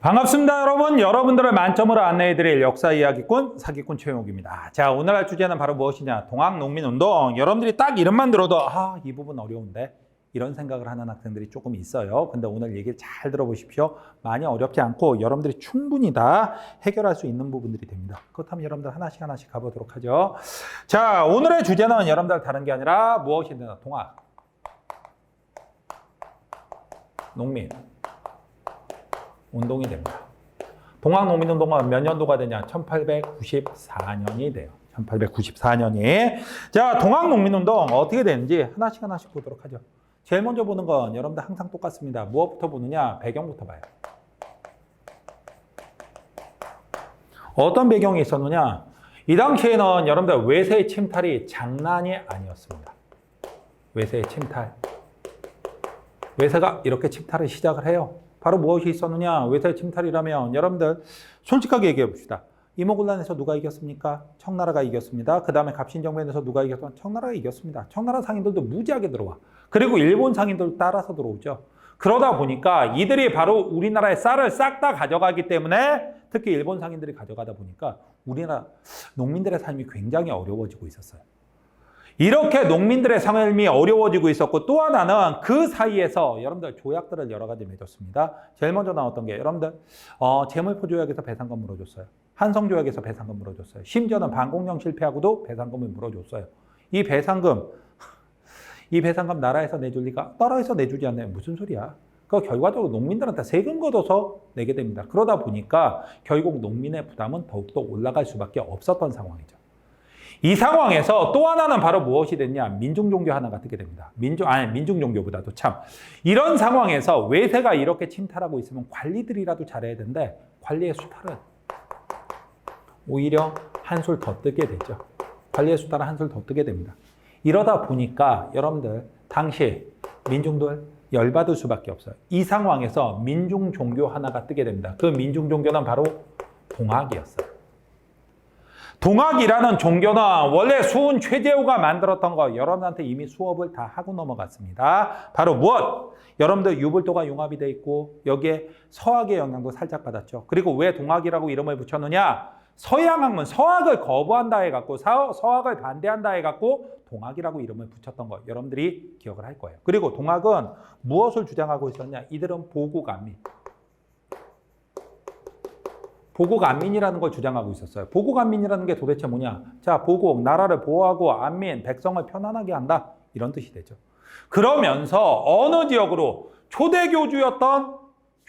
반갑습니다, 여러분. 여러분들을 만점으로 안내해드릴 역사 이야기꾼 사기꾼 최용욱입니다. 자, 오늘 할 주제는 바로 무엇이냐? 동학농민운동. 여러분들이 딱 이름만 들어도 이 부분 어려운데 이런 생각을 하는 학생들이 조금 있어요. 근데 오늘 얘기를 잘 들어보십시오. 많이 어렵지 않고 여러분들이 충분히 다 해결할 수 있는 부분들이 됩니다. 그렇다면 여러분들 하나씩 가보도록 하죠. 자, 오늘의 주제는 여러분들 다른 게 아니라 무엇이냐? 동학, 농민 운동이 됩니다. 동학농민운동은 몇 년도가 되냐? 1894년이 돼요. 1894년이. 자, 동학농민운동 어떻게 되는지 하나씩 보도록 하죠. 제일 먼저 보는 건 여러분들 항상 똑같습니다. 무엇부터 보느냐? 배경부터 봐요. 어떤 배경이 있었느냐? 이 당시에는 여러분들 외세의 침탈이 장난이 아니었습니다. 외세의 침탈. 외세가 이렇게 침탈을 시작을 해요. 바로 무엇이 있었느냐? 외세의 침탈이라면 여러분들 솔직하게 얘기해 봅시다. 이모군란에서 누가 이겼습니까? 청나라가 이겼습니다. 그 다음에 갑신정변에서 누가 이겼습니까? 청나라가 이겼습니다. 청나라 상인들도 무지하게 들어와. 그리고 일본 상인들 따라서 들어오죠. 그러다 보니까 이들이 바로 우리나라의 쌀을 싹 다 가져가기 때문에 특히 일본 상인들이 가져가다 보니까 우리나라 농민들의 삶이 굉장히 어려워지고 있었어요. 이렇게 농민들의 삶이 어려워지고 있었고 또 하나는 그 사이에서 여러분들 조약들을 여러 가지 맺었습니다. 제일 먼저 나왔던 게 여러분들 재물포 조약에서 배상금 물어줬어요. 한성 조약에서 배상금 물어줬어요. 심지어는 반공령 실패하고도 배상금을 물어줬어요. 이 배상금 나라에서 내줄 리가? 나라에서 내주지 않나요? 무슨 소리야? 그 결과적으로 농민들한테 세금 걷어서 내게 됩니다. 그러다 보니까 결국 농민의 부담은 더욱더 올라갈 수밖에 없었던 상황이죠. 이 상황에서 또 하나는 바로 무엇이 됐냐? 민중종교 하나가 뜨게 됩니다. 민중종교보다도 참. 이런 상황에서 외세가 이렇게 침탈하고 있으면 관리들이라도 잘해야 되는데 관리의 수탈은 오히려 한술 더 뜨게 되죠. 관리의 수탈은 한술 더 뜨게 됩니다. 이러다 보니까 여러분들 당시 민중들 열받을 수밖에 없어요. 이 상황에서 민중종교 하나가 뜨게 됩니다. 그 민중종교는 바로 동학이었어요. 동학이라는 종교는 원래 수훈 최재우가 만들었던 거 여러분한테 이미 수업을 다 하고 넘어갔습니다. 바로 무엇? 여러분들 유불도가 융합이 돼 있고 여기에 서학의 영향도 살짝 받았죠. 그리고 왜 동학이라고 이름을 붙였느냐? 서양 학문, 서학을 거부한다 해갖고 서학을 반대한다 해갖고 동학이라고 이름을 붙였던 거 여러분들이 기억을 할 거예요. 그리고 동학은 무엇을 주장하고 있었냐? 이들은 보국안민. 보국안민이라는 걸 주장하고 있었어요. 보국안민이라는 게 도대체 뭐냐? 자, 보국, 나라를 보호하고 안민, 백성을 편안하게 한다. 이런 뜻이 되죠. 그러면서 어느 지역으로 초대교주였던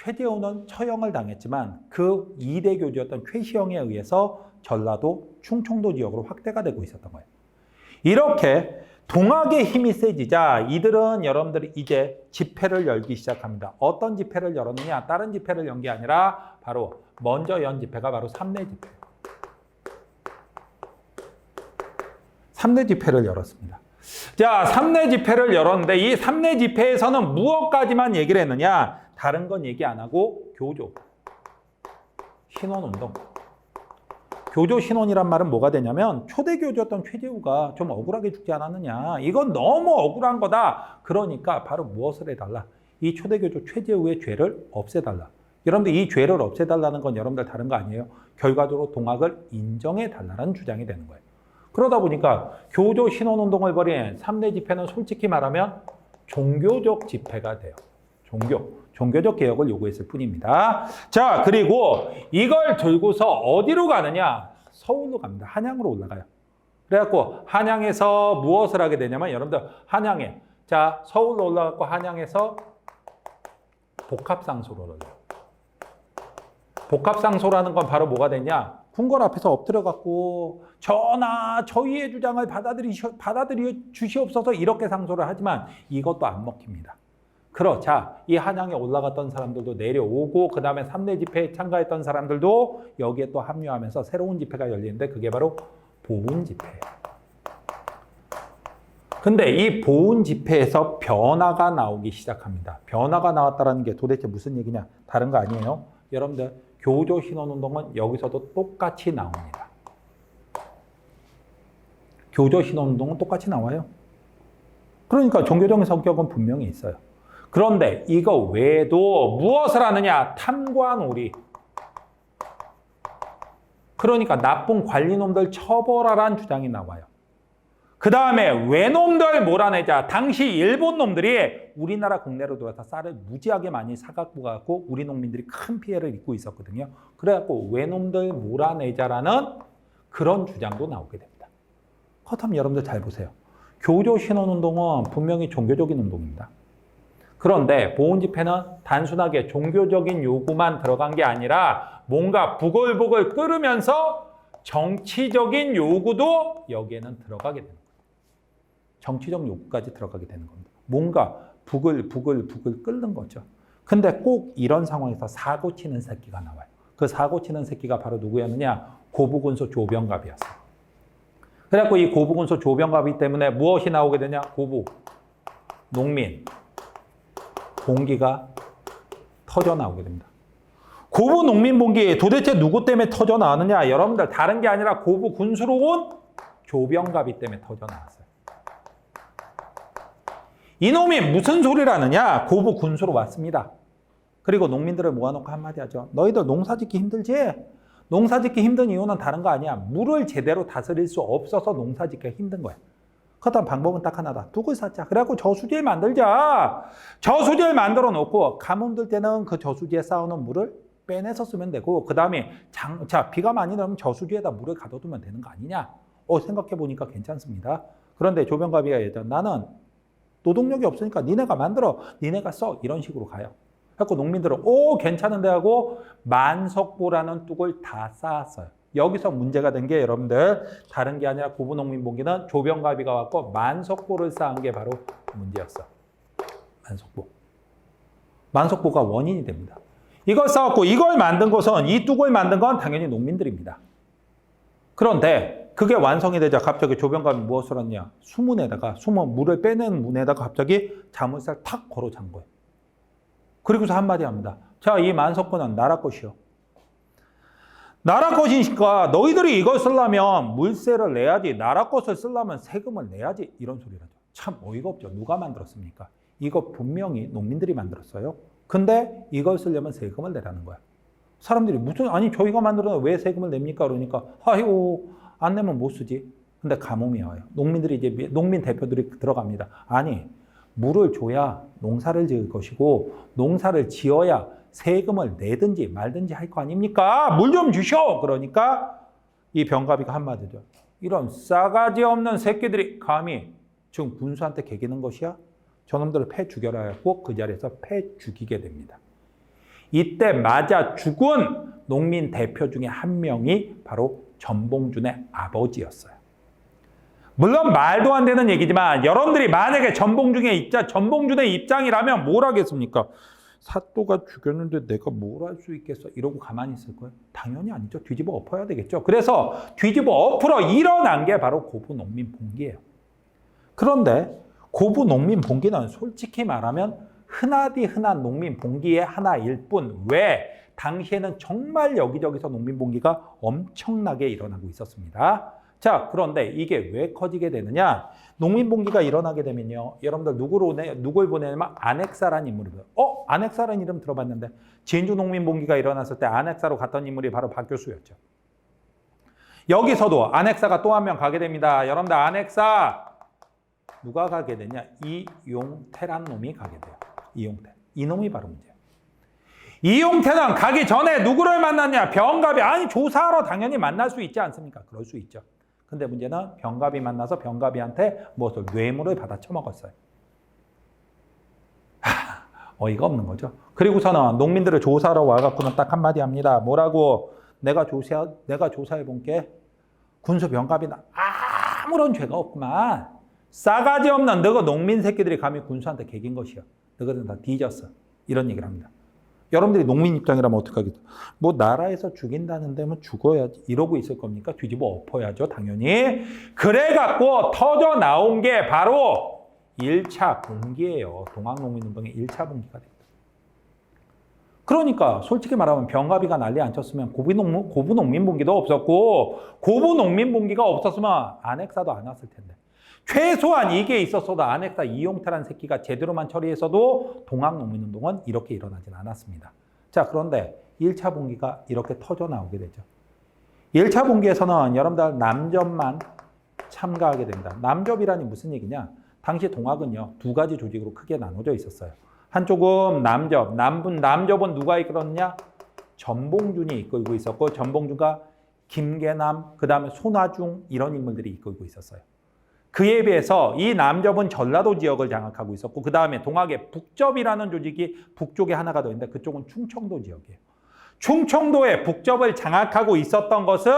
최재우는 처형을 당했지만 그 2대 교주였던 최시영에 의해서 전라도, 충청도 지역으로 확대가 되고 있었던 거예요. 이렇게 동학의 힘이 세지자 이들은 여러분들이 이제 집회를 열기 시작합니다. 어떤 집회를 열었느냐? 다른 집회를 연 게 아니라 바로 먼저 연 집회가 바로 삼내 집회. 삼내 집회를 열었습니다. 자, 삼내 집회를 열었는데 이 삼내 집회에서는 무엇까지만 얘기를 했느냐? 다른 건 얘기 안 하고 교조, 신원운동. 교조 신원이란 말은 뭐가 되냐면 초대교주였던 최재우가 좀 억울하게 죽지 않았느냐. 이건 너무 억울한 거다. 그러니까 바로 무엇을 해달라. 이 초대교주 최재우의 죄를 없애달라. 여러분들 이 죄를 없애달라는 건 여러분들 다른 거 아니에요? 결과적으로 동학을 인정해달라는 주장이 되는 거예요. 그러다 보니까 교조 신원운동을 벌인 삼내 집회는 솔직히 말하면 종교적 집회가 돼요. 종교적 개혁을 요구했을 뿐입니다. 자, 그리고 이걸 들고서 어디로 가느냐? 서울로 갑니다. 한양으로 올라가요. 그래갖고 한양에서 무엇을 하게 되냐면 여러분들 한양에 자 서울로 올라갔고 한양에서 복합상소를 올려요. 복합상소라는 건 바로 뭐가 되냐? 궁궐 앞에서 엎드려갖고 전하 저희의 주장을 받아들여 주시옵소서 이렇게 상소를 하지만 이것도 안 먹힙니다. 그러자 이 한양에 올라갔던 사람들도 내려오고 그 다음에 삼내 집회에 참가했던 사람들도 여기에 또 합류하면서 새로운 집회가 열리는데 그게 바로 보훈 집회예요. 근데 이 보훈 집회에서 변화가 나오기 시작합니다. 변화가 나왔다는 게 도대체 무슨 얘기냐? 다른 거 아니에요. 여러분들 교조 신원운동은 여기서도 똑같이 나옵니다. 교조 신원운동은 똑같이 나와요. 그러니까 종교적인 성격은 분명히 있어요. 그런데 이거 외에도 무엇을 하느냐? 탐과 놀이. 그러니까 나쁜 관리놈들 처벌하라는 주장이 나와요. 그 다음에 외놈들 몰아내자. 당시 일본 놈들이 우리나라 국내로 들어와서 쌀을 무지하게 많이 사갖고 가고 우리 농민들이 큰 피해를 입고 있었거든요. 그래갖고 외놈들 몰아내자라는 그런 주장도 나오게 됩니다. 그렇다면 여러분들 잘 보세요. 교조 신원운동은 분명히 종교적인 운동입니다. 그런데 보훈집회는 단순하게 종교적인 요구만 들어간 게 아니라 뭔가 부글부글 끓으면서 정치적인 요구도 여기에는 들어가게 되는 거예요. 정치적 요구까지 들어가게 되는 겁니다. 뭔가 부글부글 끓는 거죠. 근데 꼭 이런 상황에서 사고 치는 새끼가 나와요. 그 사고 치는 새끼가 바로 누구였느냐? 고부군소 조병갑이었어요. 그래갖고 이 고부군소 조병갑이 때문에 무엇이 나오게 되냐? 고부, 농민, 봉기가 터져 나오게 됩니다. 고부 농민 봉기 도대체 누구 때문에 터져 나왔느냐? 여러분들 다른 게 아니라 고부 군수로 온 조병갑이 때문에 터져 나왔어요. 이놈이 무슨 소리를 하느냐? 고부 군수로 왔습니다. 그리고 농민들을 모아놓고 한마디 하죠. 너희들 농사 짓기 힘들지? 농사 짓기 힘든 이유는 다른 거 아니야. 물을 제대로 다스릴 수 없어서 농사 짓기가 힘든 거야. 그렇다면 방법은 딱 하나다. 둑을 쌓자. 그래갖고 저수지를 만들자. 저수지를 만들어 놓고 가뭄 들 때는 그 저수지에 쌓아놓은 물을 빼내서 쓰면 되고 그 다음에 비가 많이 나면 저수지에다 물을 가둬두면 되는 거 아니냐? 생각해보니까 괜찮습니다. 그런데 조병갑이가 예전 나는 노동력이 없으니까 니네가 만들어, 니네가 써 이런 식으로 가요. 그래서 농민들은 괜찮은데 하고 만석보라는 뚝을 다 쌓았어요. 여기서 문제가 된 게 여러분들 다른 게 아니라 고부농민봉기는 조병갑이가 왔고 만석보를 쌓은 게 바로 문제였어. 만석보가 원인이 됩니다. 이걸 쌓았고 이걸 만든 것은 이 뚝을 만든 건 당연히 농민들입니다. 그런데 그게 완성이 되자 갑자기 조병갑이 무엇을 했냐? 수문에다가 물을 빼내는 문에다가 갑자기 자물쇠를 탁 걸어 잔 거예요. 그리고서 한마디 합니다. 자, 이 만석보는 나라 것이요. 나라 것이니까 너희들이 이걸 쓰려면 물세를 내야지, 나라 것을 쓰려면 세금을 내야지 이런 소리를 하죠. 참 어이가 없죠. 누가 만들었습니까? 이거 분명히 농민들이 만들었어요. 근데 이걸 쓰려면 세금을 내라는 거야. 사람들이 저희가 만들어서 왜 세금을 냅니까? 그러니까 아이고 안 내면 못 쓰지. 근데 가뭄이 와요. 농민 대표들이 들어갑니다. 아니 물을 줘야 농사를 지을 것이고 농사를 지어야 세금을 내든지 말든지 할 거 아닙니까? 물 좀 주셔! 그러니까 이 병갑이가 한마디죠. 이런 싸가지 없는 새끼들이 감히 지금 군수한테 개기는 것이야? 저놈들을 패 죽여라 했고 그 자리에서 패 죽이게 됩니다. 이때 맞아 죽은 농민 대표 중에 한 명이 바로 전봉준의 아버지였어요. 물론 말도 안 되는 얘기지만 여러분들이 만약에 전봉준의 입장이라면 뭘 하겠습니까? 사또가 죽였는데 내가 뭘 할 수 있겠어? 이러고 가만히 있을 거예요? 당연히 아니죠. 뒤집어 엎어야 되겠죠. 그래서 뒤집어 엎으러 일어난 게 바로 고부농민봉기예요. 그런데 고부농민봉기는 솔직히 말하면 흔하디 흔한 농민봉기의 하나일 뿐 왜? 당시에는 정말 여기저기서 농민봉기가 엄청나게 일어나고 있었습니다. 자, 그런데 이게 왜 커지게 되느냐? 농민봉기가 일어나게 되면요. 여러분들 누굴 보내냐면 안핵사라는 인물을 보여요. 안핵사라는 이름 들어봤는데 진주 농민봉기가 일어났을 때 안핵사로 갔던 인물이 바로 박교수였죠. 여기서도 안핵사가 또 한 명 가게 됩니다. 여러분들 안핵사 누가 가게 되냐? 이용태란 놈이 가게 돼요. 이용태. 이놈이 바로 문제예요. 이용태는 가기 전에 누구를 만났냐? 병갑이. 아니 조사하러 당연히 만날 수 있지 않습니까? 그럴 수 있죠. 근데 문제는 병갑이 만나서 병갑이한테 무엇을 뇌물을 받아 처먹었어요. 어이가 없는 거죠. 그리고서는 농민들을 조사하러 와갖고는 딱 한마디 합니다. 뭐라고? 내가 조사해 본게 군수 병갑이 아무런 죄가 없구만. 싸가지 없는 너가 농민 새끼들이 감히 군수한테 개긴 것이야. 너희들은 다 뒤졌어. 이런 얘기를 합니다. 여러분들이 농민 입장이라면 어떻게 하겠어요? 뭐 나라에서 죽인다는 데면 죽어야지 이러고 있을 겁니까? 뒤집어 엎어야죠 당연히. 그래갖고 터져 나온 게 바로 1차 봉기예요. 동학농민운동의 1차 봉기가 됩니다. 그러니까 솔직히 말하면 병갑이가 난리 안 쳤으면 고부농민봉기도 없었고 고부농민봉기가 없었으면 안핵사도 안 왔을 텐데 최소한 이게 있었어도 안핵사 이용태란 새끼가 제대로만 처리했어도 동학농민운동은 이렇게 일어나진 않았습니다. 자, 그런데 1차 분기가 이렇게 터져 나오게 되죠. 1차 분기에서는 여러분들 남접만 참가하게 됩니다. 남접이라니 무슨 얘기냐? 당시 동학은요, 두 가지 조직으로 크게 나눠져 있었어요. 한쪽은 남접, 남접은 누가 이끌었냐? 전봉준이 이끌고 있었고, 전봉준과 김계남, 그 다음에 손화중 이런 인물들이 이끌고 있었어요. 그에 비해서 이 남접은 전라도 지역을 장악하고 있었고, 그 다음에 동학의 북접이라는 조직이 북쪽에 하나가 더 있는데 그쪽은 충청도 지역이에요. 충청도의 북접을 장악하고 있었던 것은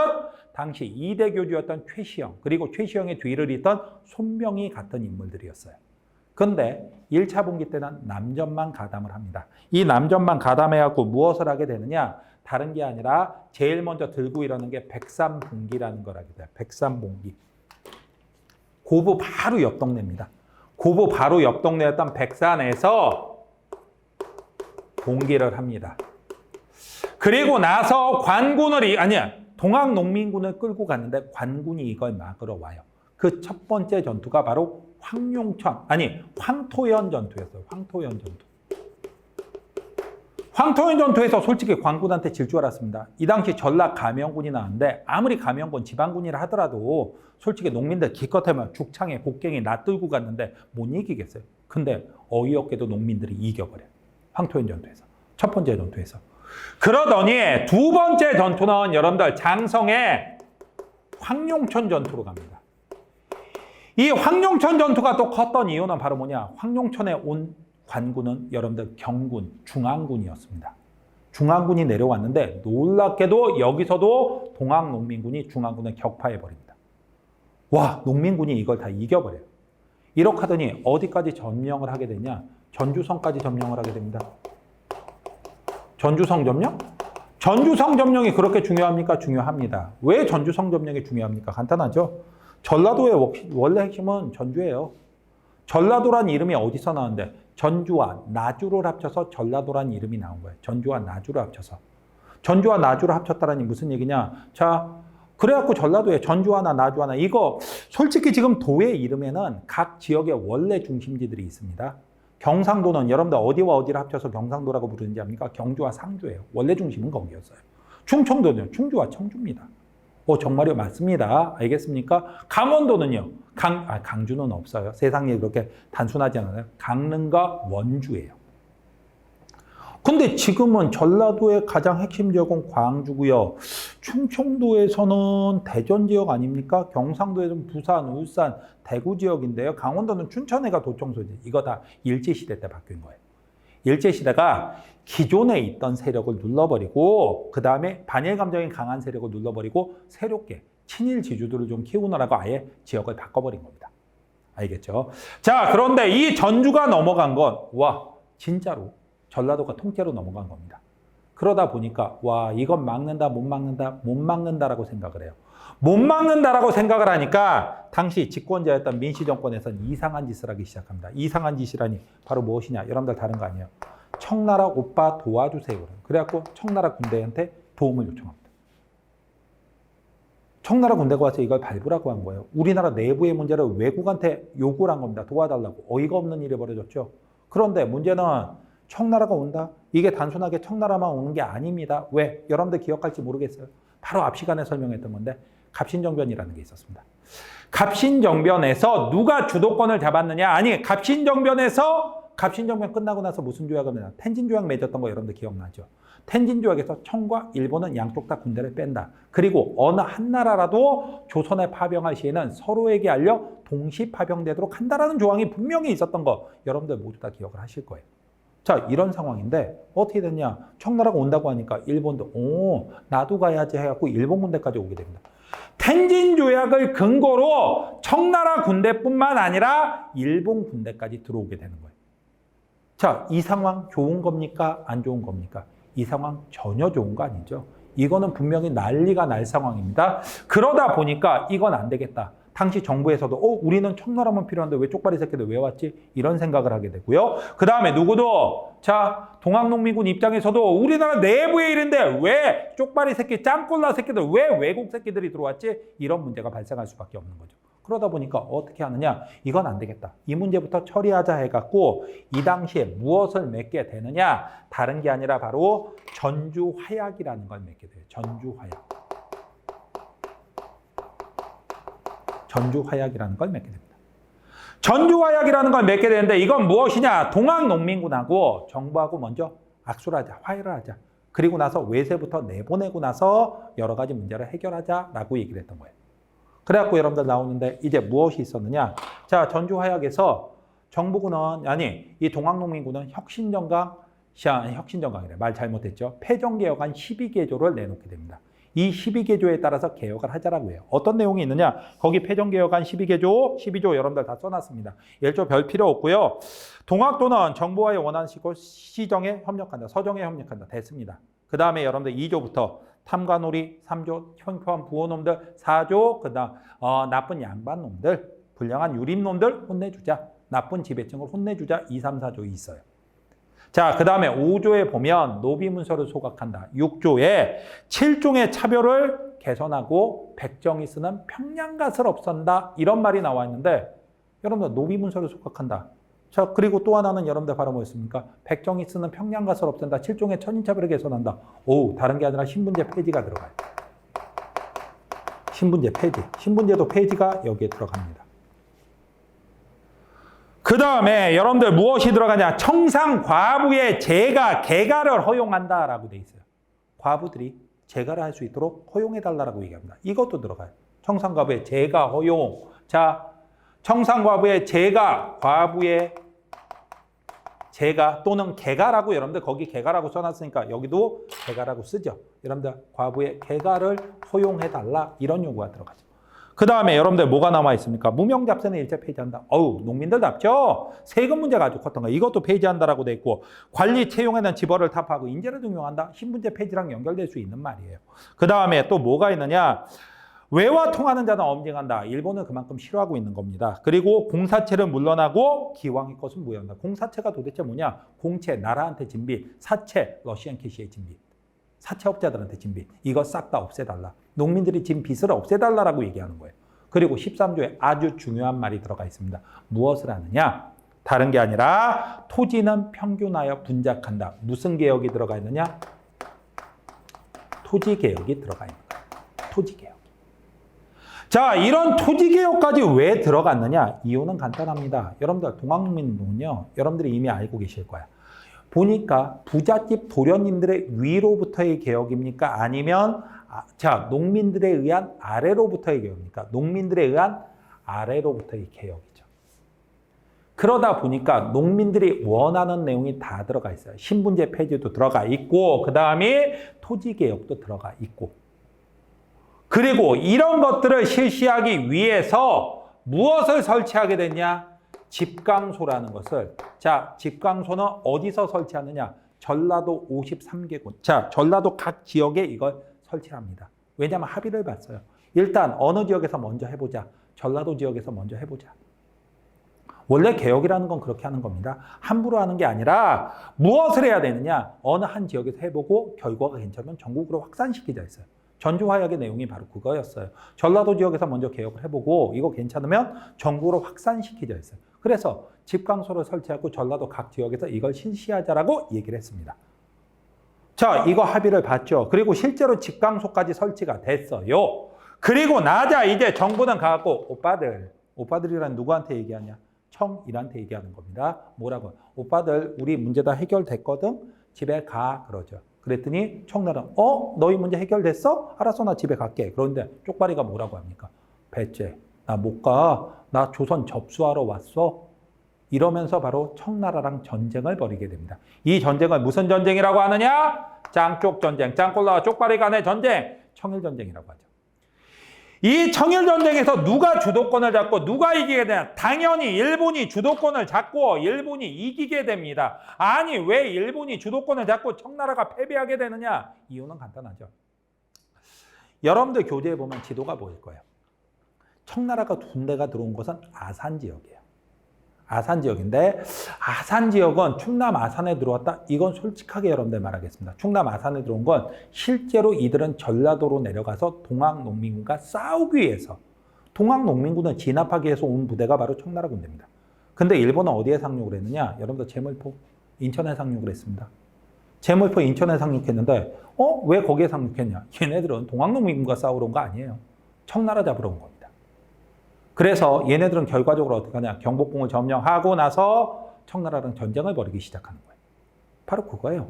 당시 2대 교주였던 최시영, 그리고 최시영의 뒤를 잇던 손병희 같은 인물들이었어요. 그런데 1차 분기 때는 남접만 가담을 합니다. 이 남접만 가담해갖고 무엇을 하게 되느냐? 다른 게 아니라 제일 먼저 들고 일어나는 게 백산봉기라는 걸 하게 돼요. 백산봉기. 고부 바로 옆 동네입니다. 고부 바로 옆 동네였던 백산에서 봉기를 합니다. 그리고 나서 동학농민군을 끌고 갔는데 관군이 이걸 막으러 와요. 그 첫 번째 전투가 바로 황토연 전투였어요. 황토연 전투. 황토연 전투에서 솔직히 관군한테 질 줄 알았습니다. 이 당시 전라 감영군이 나왔는데 아무리 감영군 지방군이라 하더라도 솔직히 농민들 기껏하면 죽창에 곡괭이 놔들고 갔는데 못 이기겠어요. 근데 어이없게도 농민들이 이겨버려요. 황토연 전투에서. 첫 번째 전투에서. 그러더니 두 번째 전투는 여러분들 장성의 황룡천 전투로 갑니다. 이 황룡천 전투가 또 컸던 이유는 바로 뭐냐? 황룡천에 온 관군은 여러분들 경군, 중앙군이었습니다. 중앙군이 내려왔는데 놀랍게도 여기서도 동학농민군이 중앙군을 격파해버립니다. 와, 농민군이 이걸 다 이겨버려요. 이렇게 하더니 어디까지 점령을 하게 되냐? 전주성까지 점령을 하게 됩니다. 전주성 점령? 전주성 점령이 그렇게 중요합니까? 중요합니다. 왜 전주성 점령이 중요합니까? 간단하죠. 전라도의 원래 핵심은 전주예요. 전라도란 이름이 어디서 나왔는데 전주와 나주를 합쳐서 전라도란 이름이 나온 거예요. 전주와 나주를 합쳐서. 전주와 나주를 합쳤다라니 무슨 얘기냐? 자, 그래갖고 전라도에 전주 하나, 나주 하나. 이거 솔직히 지금 도의 이름에는 각 지역의 원래 중심지들이 있습니다. 경상도는 여러분들 어디와 어디를 합쳐서 경상도라고 부르는지 압니까? 경주와 상주예요. 원래 중심은 거기였어요. 충청도는 충주와 청주입니다. 정말요? 맞습니다. 알겠습니까? 강원도는요. 강주는 없어요. 세상에 그렇게 단순하지 않아요. 강릉과 원주예요. 근데 지금은 전라도의 가장 핵심 지역은 광주고요. 충청도에서는 대전 지역 아닙니까? 경상도에서는 부산, 울산, 대구 지역인데요. 강원도는 춘천해가 도청소지. 이거 다 일제시대 때 바뀐 거예요. 일제시대가 기존에 있던 세력을 눌러버리고 그 다음에 반일 감정이 강한 세력을 눌러버리고 새롭게 친일 지주들을 좀 키우느라고 아예 지역을 바꿔버린 겁니다. 알겠죠? 자, 그런데 이 전주가 넘어간 건 진짜로 전라도가 통째로 넘어간 겁니다. 그러다 보니까 이건 막는다, 못 막는다라고 생각을 해요. 못 막는다라고 생각을 하니까 당시 집권자였던 민시정권에서는 이상한 짓을 하기 시작합니다. 이상한 짓이라니 바로 무엇이냐? 여러분들 다른 거 아니에요. 청나라 오빠 도와주세요. 그래갖고 청나라 군대한테 도움을 요청합니다. 청나라 군대가 와서 이걸 밟으라고 한 거예요. 우리나라 내부의 문제를 외국한테 요구를 한 겁니다. 도와달라고. 어이가 없는 일이 벌어졌죠. 그런데 문제는 청나라가 온다? 이게 단순하게 청나라만 오는 게 아닙니다. 왜? 여러분들 기억할지 모르겠어요. 바로 앞 시간에 설명했던 건데 갑신정변이라는 게 있었습니다. 갑신정변에서 누가 주도권을 잡았느냐? 갑신정변 끝나고 나서 무슨 조약을 맺었나? 텐진조약 맺었던 거 여러분들 기억나죠? 텐진조약에서 청과 일본은 양쪽 다 군대를 뺀다. 그리고 어느 한 나라라도 조선에 파병할 시에는 서로에게 알려 동시 파병되도록 한다라는 조항이 분명히 있었던 거 여러분들 모두 다 기억을 하실 거예요. 자, 이런 상황인데 어떻게 됐냐? 청나라가 온다고 하니까 일본도 나도 가야지 해갖고 일본 군대까지 오게 됩니다. 텐진 조약을 근거로 청나라 군대뿐만 아니라 일본 군대까지 들어오게 되는 거예요. 자, 이 상황 좋은 겁니까? 안 좋은 겁니까? 이 상황 전혀 좋은 거 아니죠. 이거는 분명히 난리가 날 상황입니다. 그러다 보니까 이건 안 되겠다. 당시 정부에서도 우리는 청나라만 필요한데 왜 쪽발이 새끼들 왜 왔지? 이런 생각을 하게 되고요. 그 다음에 누구도 동학농민군 입장에서도 우리나라 내부의 일인데 왜 쪽발이 새끼, 짬꼴라 새끼들 왜 외국 새끼들이 들어왔지? 이런 문제가 발생할 수밖에 없는 거죠. 그러다 보니까 어떻게 하느냐? 이건 안 되겠다. 이 문제부터 처리하자 해갖고 이 당시에 무엇을 맺게 되느냐? 다른 게 아니라 바로 전주화약이라는 걸 맺게 돼요. 전주화약. 전주화약이라는 걸 맺게 됩니다. 전주화약이라는 걸 맺게 되는데 이건 무엇이냐? 동학농민군하고 정부하고 먼저 악수를 하자, 화해를 하자. 그리고 나서 외세부터 내보내고 나서 여러 가지 문제를 해결하자라고 얘기를 했던 거예요. 그래갖고 여러분들 나오는데 이제 무엇이 있었느냐? 자, 전주화약에서 정부군은, 아니, 이 동학농민군은 혁신정강이래. 말 잘못했죠. 폐정개혁안 12개조를 내놓게 됩니다. 이 12개조에 따라서 개혁을 하자라고 해요. 어떤 내용이 있느냐? 거기 폐정개혁안 12개조, 12조 여러분들 다 써놨습니다. 1조 별 필요 없고요. 동학도는 정부와의 원하는 시정에 협력한다. 서정에 협력한다. 됐습니다. 그 다음에 여러분들 2조부터 탐관오리, 3조 형표한 부호놈들, 4조 그다음 나쁜 양반놈들, 불량한 유림놈들 혼내주자. 나쁜 지배층을 혼내주자. 2, 3, 4조 있어요. 자, 그 다음에 5조에 보면 노비문서를 소각한다. 6조에 7종의 차별을 개선하고 백정이 쓰는 평양갓을 없앤다. 이런 말이 나와 있는데 여러분들 노비문서를 소각한다. 자, 그리고 또 하나는 여러분들 바로 뭐였습니까? 백정이 쓰는 평양갓을 없앤다. 7종의 천인차별을 개선한다. 오, 다른 게 아니라 신분제 폐지가 들어가요. 신분제 폐지. 신분제도 폐지가 여기에 들어갑니다. 그 다음에 여러분들 무엇이 들어가냐? 청상 과부의 재가, 개가를 허용한다라고 돼 있어요. 과부들이 재가를 할 수 있도록 허용해달라고 얘기합니다. 이것도 들어가요. 청상 과부의 재가 허용. 자, 청상 과부의 재가, 과부의 재가 또는 개가라고 여러분들 거기 개가라고 써놨으니까 여기도 개가라고 쓰죠. 여러분들 과부의 개가를 허용해달라 이런 요구가 들어가죠. 그 다음에 여러분들 뭐가 남아 있습니까? 무명잡세는 일제 폐지한다. 어우, 농민들답죠? 세금 문제가 아주 컸던 거. 이것도 폐지한다라고 돼 있고, 관리 채용에는 지벌을 타파하고 인재를 등용한다. 신분제 폐지랑 연결될 수 있는 말이에요. 그 다음에 또 뭐가 있느냐? 외와 통하는 자는 엄징한다. 일본을 그만큼 싫어하고 있는 겁니다. 그리고 공사체를 물러나고 기왕의 것은 무효한다. 공사체가 도대체 뭐냐? 공채, 나라한테 진빚, 사채, 러시안 캐시의 진빚. 사채업자들한테 진 빚, 이거 싹 다 없애달라. 농민들이 진 빚을 없애달라고 얘기하는 거예요. 그리고 13조에 아주 중요한 말이 들어가 있습니다. 무엇을 하느냐? 다른 게 아니라 토지는 평균하여 분작한다. 무슨 개혁이 들어가 있느냐? 토지개혁이 들어가 있는 거예요. 토지개혁. 자, 이런 토지개혁까지 왜 들어갔느냐? 이유는 간단합니다. 여러분들 동학농민은요, 여러분들이 이미 알고 계실 거야. 보니까 부잣집 도련님들의 위로부터의 개혁입니까? 아니면 농민들에 의한 아래로부터의 개혁입니까? 농민들에 의한 아래로부터의 개혁이죠. 그러다 보니까 농민들이 원하는 내용이 다 들어가 있어요. 신분제 폐지도 들어가 있고 그 다음에 토지개혁도 들어가 있고 그리고 이런 것들을 실시하기 위해서 무엇을 설치하게 됐냐? 집강소라는 것을, 자, 집강소는 어디서 설치하느냐? 전라도 53개군. 자, 전라도 각 지역에 이걸 설치합니다. 왜냐하면 합의를 봤어요. 일단 어느 지역에서 먼저 해보자. 전라도 지역에서 먼저 해보자. 원래 개혁이라는 건 그렇게 하는 겁니다. 함부로 하는 게 아니라 무엇을 해야 되느냐? 어느 한 지역에서 해보고 결과가 괜찮으면 전국으로 확산시키자 했어요. 전주화약의 내용이 바로 그거였어요. 전라도 지역에서 먼저 개혁을 해보고 이거 괜찮으면 전국으로 확산시키자 했어요. 그래서 집강소를 설치하고 전라도 각 지역에서 이걸 실시하자라고 얘기를 했습니다. 자, 이거 합의를 봤죠. 그리고 실제로 집강소까지 설치가 됐어요. 그리고 나자 이제 정부는 가갖고 오빠들이란 누구한테 얘기하냐? 청일한테 얘기하는 겁니다. 뭐라고? 오빠들 우리 문제 다 해결됐거든? 집에 가 그러죠. 그랬더니 청나라는 너희 문제 해결됐어? 알았어, 나 집에 갈게. 그런데 쪽발이가 뭐라고 합니까? 배째, 나 못 가. 나 조선 접수하러 왔어. 이러면서 바로 청나라랑 전쟁을 벌이게 됩니다. 이 전쟁을 무슨 전쟁이라고 하느냐? 짱쪽 전쟁, 짱꼴라와 쪽발이 간의 전쟁, 청일전쟁이라고 하죠. 이 청일전쟁에서 누가 주도권을 잡고 누가 이기게 되냐? 당연히 일본이 주도권을 잡고 일본이 이기게 됩니다. 아니, 왜 일본이 주도권을 잡고 청나라가 패배하게 되느냐? 이유는 간단하죠. 여러분들 교재에 보면 지도가 보일 거예요. 청나라가 군대가 들어온 곳은 아산 지역이에요. 아산 지역인데 아산 지역은 충남 아산에 들어왔다. 이건 솔직하게 여러분들 말하겠습니다. 충남 아산에 들어온 건 실제로 이들은 전라도로 내려가서 동학농민과 싸우기 위해서 동학농민군을 진압하기 위해서 온 부대가 바로 청나라 군대입니다. 근데 일본은 어디에 상륙을 했느냐? 여러분들 제물포, 인천에 상륙을 했습니다. 제물포, 인천에 상륙했는데 왜 거기에 상륙했냐? 얘네들은 동학농민군과 싸우러 온 거 아니에요. 청나라 잡으러 온 겁니다. 그래서 얘네들은 결과적으로 어떻게 하냐? 경복궁을 점령하고 나서 청나라랑 전쟁을 벌이기 시작하는 거예요. 바로 그거예요.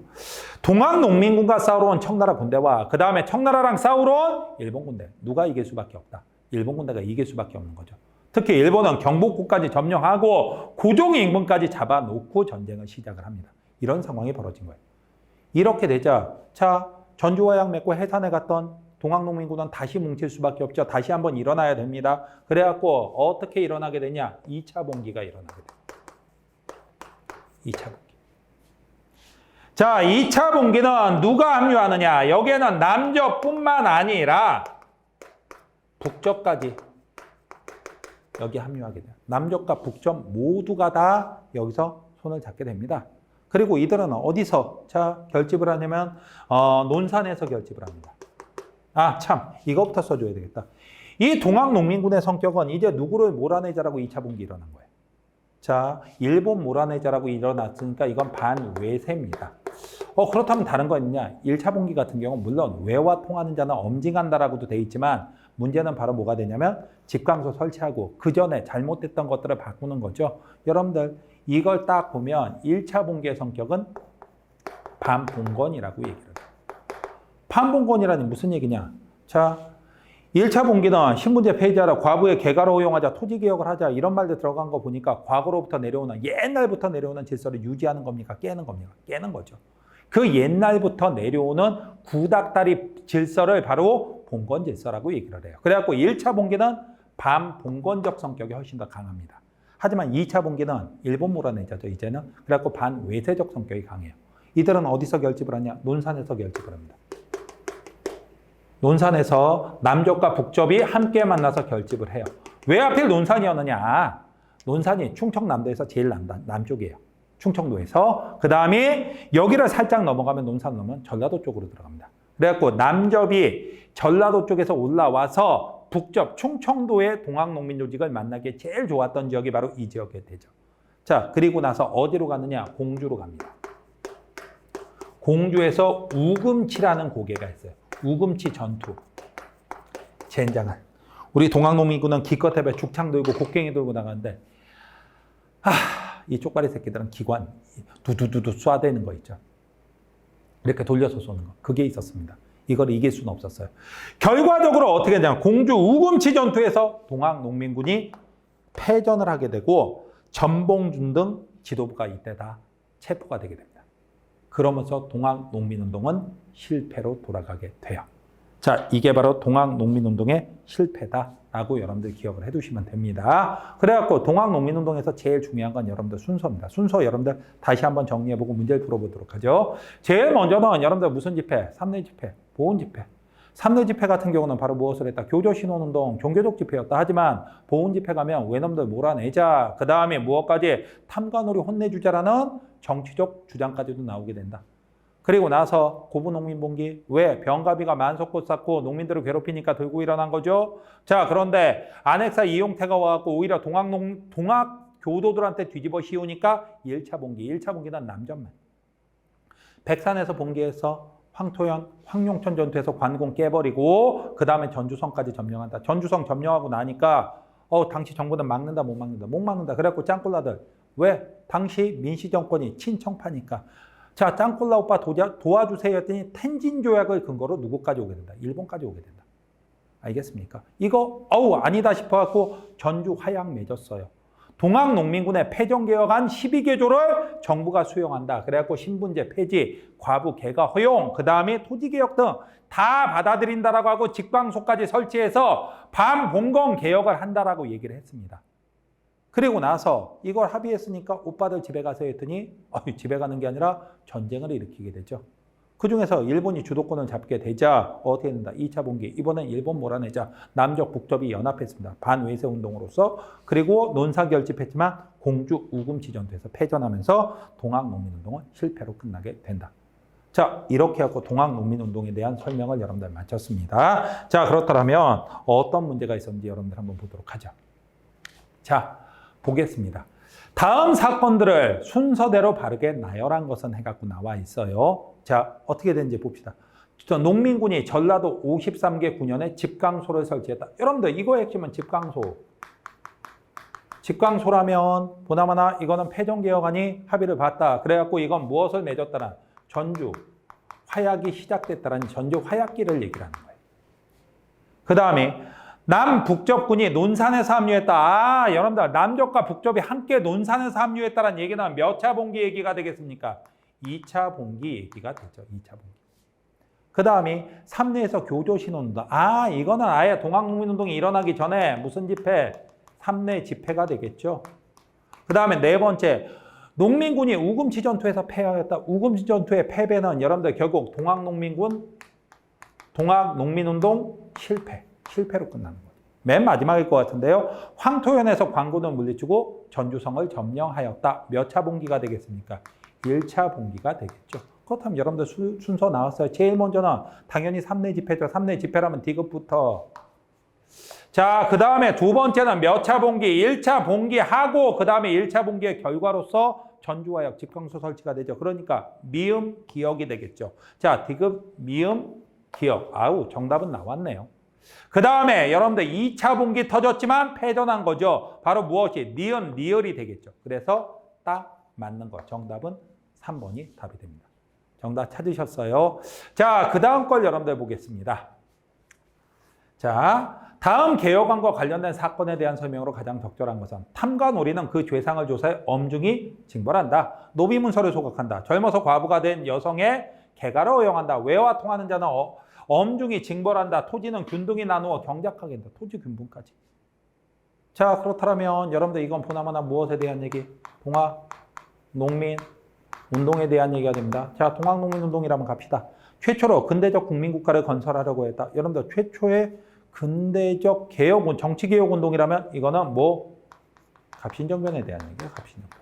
동학농민군과 싸우러 온 청나라 군대와 그 다음에 청나라랑 싸우러 온 일본 군대. 누가 이길 수밖에 없다. 일본 군대가 이길 수밖에 없는 거죠. 특히 일본은 경복궁까지 점령하고 고종 임금까지 잡아놓고 전쟁을 시작을 합니다. 이런 상황이 벌어진 거예요. 이렇게 되자 자 전주화약 맺고 해산에 갔던 동학농민군은 다시 뭉칠 수밖에 없죠. 다시 한번 일어나야 됩니다. 그래갖고 어떻게 일어나게 되냐? 2차 봉기가 일어나게 됩니다. 2차 봉기. 자, 2차 봉기는 누가 합류하느냐? 여기에는 남접뿐만 아니라 북접까지 여기 합류하게 돼요. 남접과 북접 모두가 다 여기서 손을 잡게 됩니다. 그리고 이들은 어디서 결집을 하냐면 논산에서 결집을 합니다. 참 이거부터 써줘야 되겠다. 이 동학농민군의 성격은 이제 누구를 몰아내자라고 2차 봉기 일어난 거예요. 자, 일본 몰아내자라고 일어났으니까 이건 반외세입니다. 그렇다면 다른 거 있느냐? 1차 봉기 같은 경우는 물론 외와 통하는 자는 엄징한다라고도 돼 있지만 문제는 바로 뭐가 되냐면 집강소 설치하고 그 전에 잘못됐던 것들을 바꾸는 거죠. 여러분들 이걸 딱 보면 1차 봉기의 성격은 반봉건이라고 얘기를 해요. 반봉건이라니 무슨 얘기냐? 자, 1차 봉기는 신분제 폐지하라, 과부의 개가를 허용하자, 토지개혁을 하자 이런 말들 들어간 거 보니까 과거로부터 내려오는 옛날부터 내려오는 질서를 유지하는 겁니까? 깨는 겁니까? 깨는 거죠. 그 옛날부터 내려오는 구닥다리 질서를 바로 봉건 질서라고 얘기를 해요. 그래갖고 1차 봉기는 반봉건적 성격이 훨씬 더 강합니다. 하지만 2차 봉기는 일본 몰아내자죠, 이제는. 그래갖고 반외세적 성격이 강해요. 이들은 어디서 결집을 하냐? 논산에서 결집을 합니다. 논산에서 남접과 북접이 함께 만나서 결집을 해요. 왜 하필 논산이었느냐? 논산이 충청남도에서 제일 남쪽이에요. 충청도에서. 그 다음에 여기를 살짝 넘어가면 논산 넘으면 전라도 쪽으로 들어갑니다. 그래갖고 남접이 전라도 쪽에서 올라와서 북접, 충청도의 동학농민 조직을 만나기에 제일 좋았던 지역이 바로 이 지역이 되죠. 자, 그리고 나서 어디로 가느냐? 공주로 갑니다. 공주에서 우금치라는 고개가 있어요. 우금치 전투. 젠장한. 우리 동학농민군은 기껏 해봐 죽창 들고 곡괭이 들고 나가는데 이 쪽발이 새끼들은 기관 두두두두 쏴대는 거 있죠. 이렇게 돌려서 쏘는 거. 그게 있었습니다. 이걸 이길 수는 없었어요. 결과적으로 어떻게 되냐면 공주 우금치 전투에서 동학농민군이 패전을 하게 되고 전봉준 등 지도부가 이때 다 체포가 되게 됩니다. 그러면서 동학농민운동은 실패로 돌아가게 돼요. 자, 이게 바로 동학농민운동의 실패다라고 여러분들 기억을 해두시면 됩니다. 그래갖고 동학농민운동에서 제일 중요한 건 여러분들 순서입니다. 순서 여러분들 다시 한번 정리해보고 문제를 풀어보도록 하죠. 제일 먼저는 여러분들 무슨 집회? 삼내 집회, 보훈 집회. 삼내 집회 같은 경우는 바로 무엇을 했다? 교조신혼운동, 종교적 집회였다. 하지만 보훈 집회 가면 외놈들 몰아내자. 그 다음에 무엇까지? 탐관오리 혼내주자라는 정치적 주장까지도 나오게 된다. 그리고 나서 고부농민봉기. 왜? 병가비가 만석꽃 쌓고 농민들을 괴롭히니까 들고 일어난 거죠. 자, 그런데 안핵사 이용태가 와갖고 오히려 동학교도들한테 뒤집어 씌우니까 1차 봉기. 1차 봉기는 남전만. 백산에서 봉기해서 황토현, 황룡천 전투에서 관공 깨버리고 그 다음에 전주성까지 점령한다. 전주성 점령하고 나니까 당시 정부는 막는다 못 막는다. 못 막는다. 그래갖고 짱꼴라들. 왜? 당시 민시정권이 친청파니까. 자, 짱꼴라 오빠 도와주세요 했더니 텐진 조약을 근거로 누구까지 오게 된다? 일본까지 오게 된다. 알겠습니까? 이거 아니다 싶어갖고 전주 화약 맺었어요. 동학농민군의 패전개혁안 12개조를 정부가 수용한다. 그래갖고 신분제 폐지, 과부 개가 허용, 그 다음에 토지개혁 등 다 받아들인다라고 하고 직방소까지 설치해서 반봉건 개혁을 한다라고 얘기를 했습니다. 그리고 나서 이걸 합의했으니까 오빠들 집에 가세요 했더니 집에 가는 게 아니라 전쟁을 일으키게 되죠. 그중에서 일본이 주도권을 잡게 되자 어떻게 된다? 2차 봉기. 이번엔 일본 몰아내자. 남적 북접이 연합했습니다. 반외세 운동으로서. 그리고 논사 결집했지만 공주 우금치 전투에서 패전하면서 동학농민운동은 실패로 끝나게 된다. 자, 이렇게 하고 동학농민운동에 대한 설명을 여러분들 마쳤습니다. 자, 그렇다면 어떤 문제가 있었는지 여러분들 한번 보도록 하죠. 자, 보겠습니다. 다음 사건들을 순서대로 바르게 나열한 것은 해갖고 나와 있어요. 자, 어떻게 되는지 봅시다. 농민군이 전라도 53개 군현에 집강소를 설치했다. 여러분들 이거의 핵심은 집강소. 집강소라면 보나마나 이거는 패전개혁안이 합의를 봤다. 그래갖고 이건 무엇을 맺었다는 전주 화약이 시작됐다는 전주 화약기를 얘기를 하는 거예요. 그 다음에 남북접군이 논산에서 합류했다. 아, 여러분들 남접과 북접이 함께 논산에서 합류했다는 얘기는 몇 차 봉기 얘기가 되겠습니까? 2차 봉기 얘기가 되죠. 2차 봉기. 그 다음에 삼내에서 교조신운동. 아, 이거는 아예 동학농민운동이 일어나기 전에 무슨 집회? 삼내 집회가 되겠죠. 그 다음에 네 번째, 농민군이 우금치 전투에서 패하였다. 우금치 전투의 패배는 여러분들 결국 동학농민운동 실패로 끝나는 거예요. 맨 마지막일 것 같은데요. 황토현에서 광군을 물리치고 전주성을 점령하였다. 몇 차 봉기가 되겠습니까? 1차 봉기가 되겠죠. 그렇다면 여러분들 순서 나왔어요. 제일 먼저는 당연히 삼내 집회죠. 삼내 집회라면 디귿부터. 자, 그 다음에 두 번째는 몇 차 봉기? 1차 봉기하고 그 다음에 1차 봉기의 결과로서 전주화약 집강소 설치가 되죠. 그러니까 미음 기역이 되겠죠. 자, 디귿 미음 기역. 아우, 정답은 나왔네요. 그 다음에 여러분들 2차 봉기 터졌지만 패전한 거죠. 바로 무엇이? 니은, 리을이 되겠죠. 그래서 딱 맞는 거. 정답은 3번이 답이 됩니다. 정답 찾으셨어요? 자, 그 다음 걸 여러분들 보겠습니다. 자, 다음 개혁안과 관련된 사건에 대한 설명으로 가장 적절한 것은 탐관오리는 그 죄상을 조사해 엄중히 징벌한다. 노비문서를 소각한다. 젊어서 과부가 된 여성의 개가를 허용한다. 외와 통하는 자는 엄중히 징벌한다. 토지는 균등히 나누어 경작하게 한다. 토지 균분까지. 자, 그렇다면 여러분들 이건 보나마나 무엇에 대한 얘기? 동학농민 운동에 대한 얘기가 됩니다. 자, 동학농민운동이라면 갑시다. 최초로 근대적 국민국가를 건설하려고 했다. 여러분들 최초의 근대적 개혁, 정치개혁운동이라면 이거는 뭐 갑신정변에 대한 얘기예요. 갑신정변.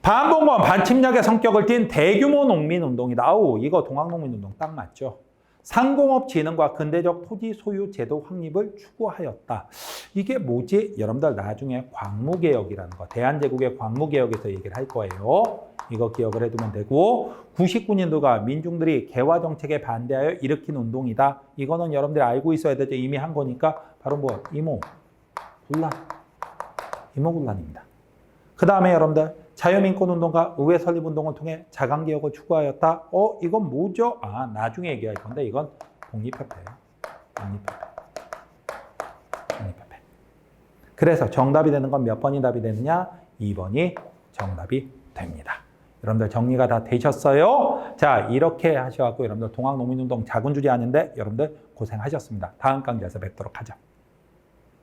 반봉건, 반침략의 성격을 띤 대규모 농민운동이다. 아우, 이거 동학농민운동 딱 맞죠. 상공업 진흥과 근대적 토지 소유 제도 확립을 추구하였다. 이게 뭐지? 여러분들 나중에 광무개혁이라는 거, 대한제국의 광무개혁에서 얘기를 할 거예요. 이거 기억을 해두면 되고, 99년도가 민중들이 개화 정책에 반대하여 일으킨 운동이다. 이거는 여러분들이 알고 있어야 되죠. 이미 한 거니까 바로 뭐 이모군란입니다. 그 다음에 여러분들 자유민권운동과 의회 설립운동을 통해 자강개혁을 추구하였다. 이건 뭐죠? 아, 나중에 얘기할 건데 이건 독립협회예요. 독립협회. 그래서 정답이 되는 건 몇 번이 답이 되느냐? 2번이 정답이 됩니다. 여러분들 정리가 다 되셨어요? 자, 이렇게 하셔갖고 여러분들 동학농민운동 작은 주제 아닌데 여러분들 고생하셨습니다. 다음 강좌에서 뵙도록 하죠.